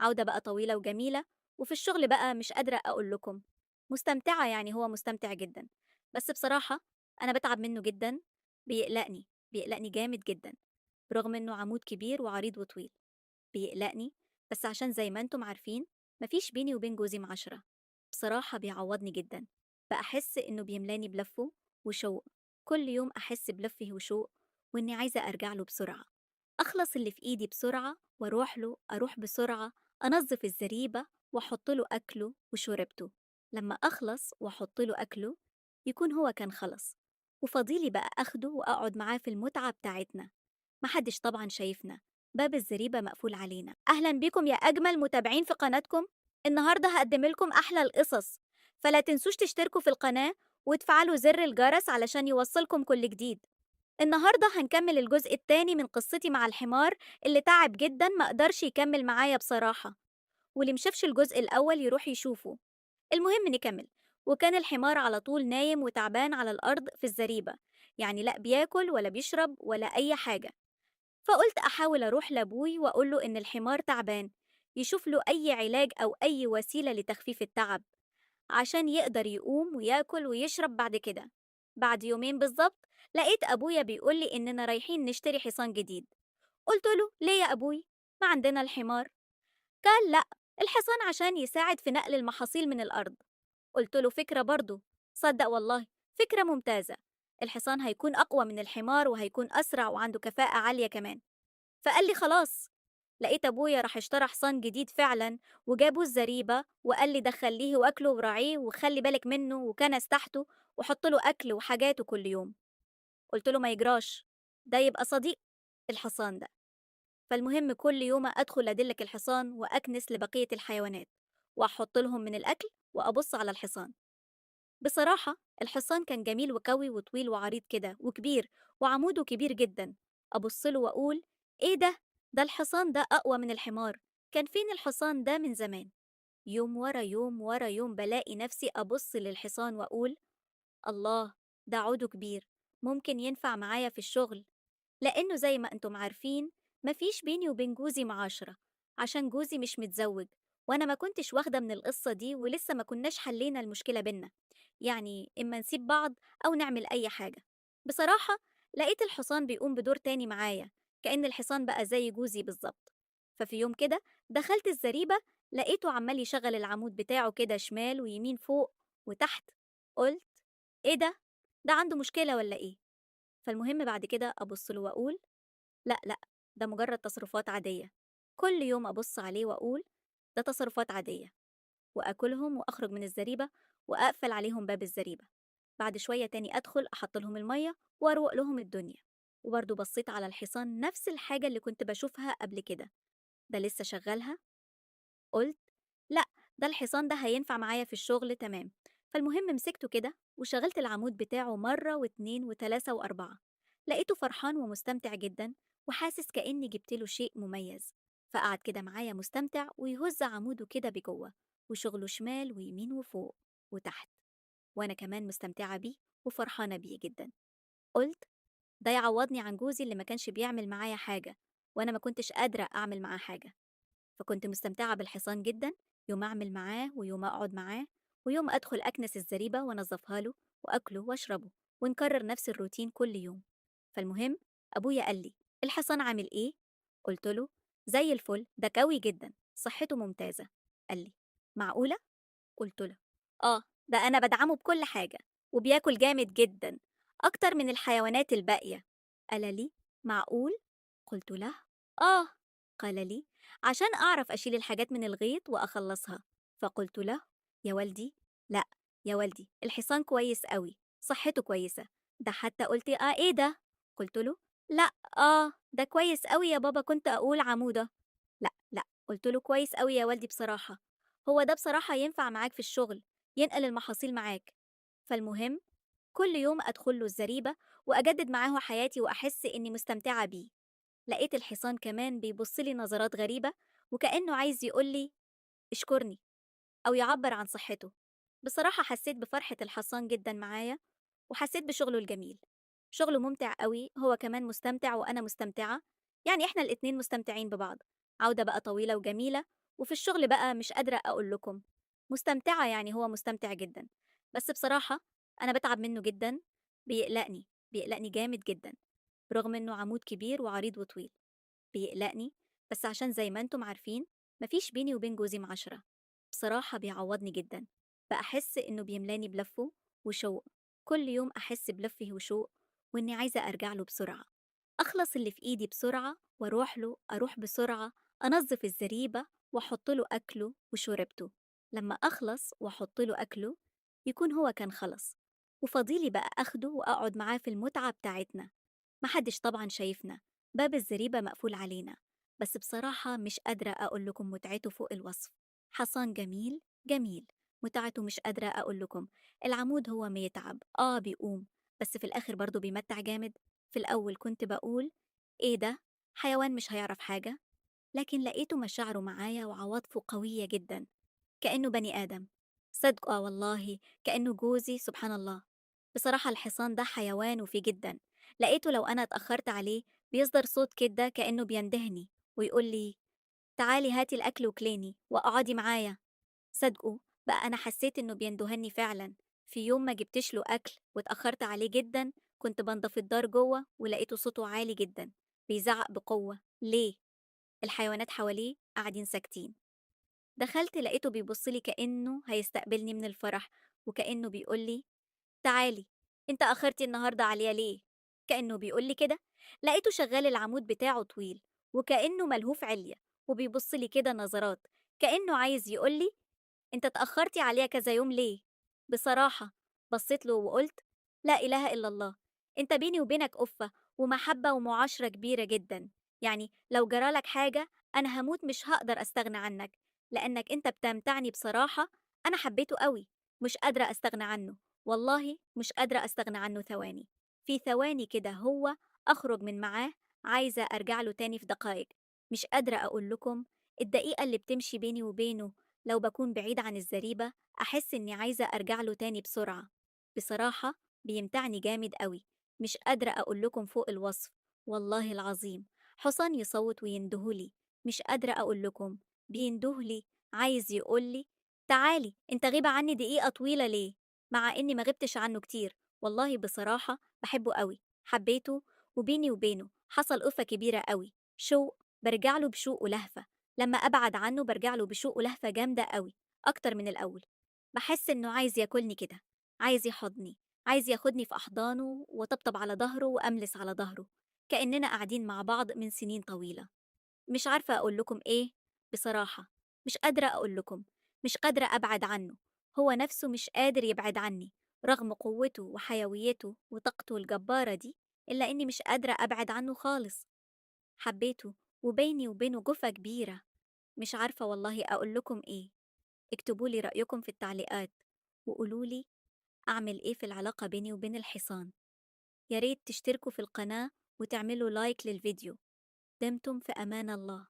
عودة بقى طويلة وجميلة، وفي الشغل بقى مش قادرة أقول لكم. مستمتعة يعني هو مستمتع جدًا، بس بصراحة أنا باتعب منّه جدًا، بيقلقني جامد جدًا، برغم إنه عمود كبير وعريض وطويل. بيقلقني بس عشان زي ما أنتم عارفين ما فيش بيني وبين جوزي معاشرة. بصراحة بيعوّضني جدًا، باحس إنه بيملاني بلَفّه وشوق، كل يوم أحس بلَفّه وشوق وإني عايزة أرجع له بسرعة، أخلص اللي في إيدي بسرعة وأروح له، أروح بسرعة، أنظّف الزريبة وأحُط له أكله وشوربته، لمّا أخلص وأحُط له أكله يكون هو كان خلص، وفاضي لي بقى آخده وأقعد معاه في المتعة بتاعتنا، ما حدش طبعًا شايفنا، باب الزريبة مقفول علينا. أهلًا بيكم يا أجمل متابعين في قناتكم، النهارده هاقدّم لكم أحلى القصص، فلا تنسوش تشتركوا في القناة وتفعلوا زر الجرس علشان يوصّلكم كل جديد. النهارده هنكمل الجزء التاني من قصتي مع الحمار اللي تعب جدًا ما قدرش يكمل معايا بصراحة، واللي مشافش الجزء الأول يروح يشوفه. المهم نكمل. وكان الحمار على طول نايم وتعبان على الأرض في الزريبة، يعني لا بياكل ولا بيشرب ولا أي حاجة. فقلت أحاول أروح لأبوي وأقول له إن الحمار تعبان، يشوف له أي علاج أو أي وسيلة لتخفيف التعب عشان يقدر يقوم وياكل ويشرب بعد كده. بعد يومين بالظبط لقيت أبويا بيقول لي إننا رايحين نشتري حصان جديد. قلت له ليه يا أبوي؟ ما عندنا الحمار. قال لأ، الحصان عشان يساعد في نقل المحاصيل من الأرض. قلت له فكرة برضه. صدق والله، فكرة ممتازة. الحصان هيكون أقوى من الحمار وهيكون أسرع وعنده كفاءة عالية كمان. فقال لي خلاص. لقيت أبويا راح اشترى حصان جديد فعلا وجابه الزريبة وقال لي دخليه وأكله وراعيه وخلي بالك منه وكنس تحته وحط له أكل وحاجاته كل يوم. قلت له ما يجراش، ده يبقى صديق الحصان ده. فالمهم كل يوم أدخل أدلك الحصان وأكنس لبقية الحيوانات وأحط لهم من الأكل وأبص على الحصان. بصراحة الحصان كان جميل وقوي وطويل وعريض كده وكبير وعموده كبير جدا. أبص له وأقول إيه ده؟ ده الحصان ده أقوى من الحمار. كان فين الحصان ده من زمان؟ يوم ورا يوم ورا يوم بلاقي نفسي أبص للحصان وأقول الله، ده عوده كبير، ممكن ينفع معايا في الشغل. لأنه زي ما أنتم عارفين مفيش بيني وبين جوزي معاشرة عشان جوزي مش متزوج، وأنا ما كنتش واخدة من القصة دي ولسه ما كناش حلينا المشكلة بينا، يعني إما نسيب بعض أو نعمل أي حاجة. بصراحة لقيت الحصان بيقوم بدور تاني معايا، كأن الحصان بقى زي جوزي بالظبط. ففي يوم كده دخلت الزريبة، لقيته عمال يشغل العمود بتاعه كده شمال ويمين فوق وتحت. قلت إيه ده؟ ده عنده مشكلة ولا إيه؟ فالمهم بعد كده أبص له وأقول لأ لأ، ده مجرد تصرفات عادية. كل يوم أبص عليه وأقول ده تصرفات عادية، وأكلهم وأخرج من الزريبة وأقفل عليهم باب الزريبة. بعد شوية تاني أدخل أحط لهم المية وأروق لهم الدنيا. وبرضه بصيت على الحصان نفس الحاجة اللي كنت بشوفها قبل كده، ده لسه شغالها. قلت لأ، ده الحصان ده هينفع معايا في الشغل تمام. فالمهم مسكته كده وشغلت العمود بتاعه مرة واتنين وتلاتة وأربعة. لقيته فرحان ومستمتع جدا وحاسس كأني جبتله شيء مميز. فقعد كده معايا مستمتع ويهز عموده كده بجوه وشغله شمال ويمين وفوق وتحت، وأنا كمان مستمتعة بيه وفرحانة بيه جدا. قلت ده يعوضني عن جوزي اللي ما كانش بيعمل معايا حاجة، وأنا ما كنتش قادرة أعمل معاه حاجة. فكنت مستمتعة بالحصان جدا، يوم أعمل معاه ويوم أقعد معاه، ويوم أدخل أكنس الزريبة وأنظفها له وأكله وأشربه، ونكرر نفس الروتين كل يوم. فالمهم أبويا قال لي الحصان عامل إيه؟ قلت له زي الفل، ده قوي جدا، صحته ممتازة. قال لي معقولة؟ قلت له آه، ده أنا بدعمه بكل حاجة وبياكل جامد جدا، أكتر من الحيوانات الباقية. قال لي معقول؟ قلت له آه. قال لي عشان أعرف أشيل الحاجات من الغيط وأخلصها. فقلت له يا والدي لا، يا والدي الحصان كويس قوي، صحته كويسة. ده حتى قلت إيه ده؟ قلت له لا، ده كويس قوي يا بابا، كنت أقول عمودة. لا لا، قلت له كويس قوي يا والدي بصراحة، هو ده بصراحة ينفع معاك في الشغل، ينقل المحاصيل معاك. فالمهم كل يوم أدخل له الزريبة وأجدد معاه حياتي وأحس إني مستمتعة بيه. لقيت الحصان كمان بيبصلي نظرات غريبة وكأنه عايز يقولي اشكرني أو يعبر عن صحته. بصراحة حسيت بفرحة الحصان جدا معايا، وحسيت بشغله الجميل. شغله ممتع قوي، هو كمان مستمتع وأنا مستمتعة، يعني إحنا الاتنين مستمتعين ببعض. عودة بقى طويلة وجميلة، وفي الشغل بقى مش قادرة أقول لكم. مستمتعة يعني هو مستمتع جدًا، بس بصراحة أنا باتعب منّه جدًا، بيقلقني جامد جدًا، برغم إنه عمود كبير وعريض وطويل. بيقلقني، بس عشان زي ما أنتم عارفين ما فيش بيني وبين جوزي معاشرة. بصراحة بيعوّضني جدًا، باحس إنه بيملاني بلَفّه وشوق، كل يوم أحس بلَفّه وشوق وإني عايزة أرجع له بسرعة، أخلص اللي في إيدي بسرعة وأروح له، أروح بسرعة أنظّف الزريبة وأحط له أكله وشوربته. لمّا أخلص وأحط له أكله يكون هو كان خلص، وفاضي لي بقى آخده وأقعد معاه في المتعة بتاعتنا. ما حدش طبعًا شايفنا، باب الزريبة مقفول علينا، بس بصراحة مش قادرة أقول لكم متعته فوق الوصف. حصان جميل، جميل، متعته مش قادرة أقول لكم. العمود هو بيتعب، بيقوم، بس في الآخر برضه بيمتّع جامد. في الأول كنت باقول إيه ده؟ حيوان مش هيعرف حاجة، لكن لقيته مشاعره معايا وعواطفه قوية جدًا، كإنه بني آدم. صدق والله كإنه جوزي سبحان الله. بصراحة الحصان ده حيوان وفي جدا، لقيته لو أنا اتأخرت عليه بيصدر صوت كده كأنه بيندهني ويقول لي تعالي هاتي الأكل وكليني واقعدي معايا. صدقوا بقى أنا حسيت إنه بيندهني فعلا. في يوم ما جبتش له أكل واتأخرت عليه جدا، كنت بنضف الدار جوه ولقيته صوته عالي جدا بيزعق بقوة. ليه؟ الحيوانات حواليه قاعدين ساكتين. دخلت لقيته بيبصلي كأنه هيستقبلني من الفرح، وكأنه بيقولي تعالي، انت أخرتي النهاردة عليا ليه؟ كأنه بيقولي كده. لقيته شغال العمود بتاعه طويل وكأنه ملهوف عليا، وبيبصلي كده نظرات كأنه عايز يقولي انت اتأخرتي عليا كذا يوم ليه؟ بصراحة بصيت له وقلت لا إله إلا الله، انت بيني وبينك أفة ومحبة ومعاشرة كبيرة جدا. يعني لو جرالك حاجة أنا هموت مش هقدر أستغنى عنك، لأنك انت بتمتعني بصراحة. أنا حبيته قوي، مش قادرة أستغنى عنه، والله مش قادرة أستغنى عنه ثواني. في ثواني كده هو أخرج من معاه، عايزة أرجع له تاني في دقايق. مش قادرة أقول لكم الدقيقة اللي بتمشي بيني وبينه لو بكون بعيد عن الزريبة، أحس إني عايزة أرجع له تاني بسرعة. بصراحة بيمتعني جامد قوي، مش قادرة أقول لكم فوق الوصف. والله العظيم حصان يصوت ويندهولي، مش قادرة أقول لكم. بيندهلي، عايز يقولي تعالي انت غيبة عني دقيقة طويلة ليه؟ مع إني ما غبتش عنه كتير. والله بصراحة بحبه قوي، حبيته، وبيني وبينه حصل ألفة كبيرة قوي، شوق، برجع له بشوق ولهفة. لما أبعد عنه برجع له بشوق ولهفة جامدة قوي، أكتر من الأول. بحس إنه عايز ياكلني كده، عايز يحضني، عايز ياخدني في أحضانه وطبطب على ظهره وأملس على ظهره، كأننا قاعدين مع بعض من سنين طويلة. مش عارفة أقول لكم إيه، بصراحة مش قادرة أقول لكم، مش قادرة أبعد عنه. هو نفسه مش قادر يبعد عني رغم قوته وحيويته وطاقته الجبارة دي، إلا إني مش قادرة أبعد عنه خالص. حبيته، وبيني وبينه جفة كبيرة. مش عارفة والله أقول لكم إيه. اكتبوا لي رأيكم في التعليقات، وقولوا لي أعمل إيه في العلاقة بيني وبين الحصان. يا ريت تشتركوا في القناة وتعملوا لايك للفيديو. دمتم في أمان الله.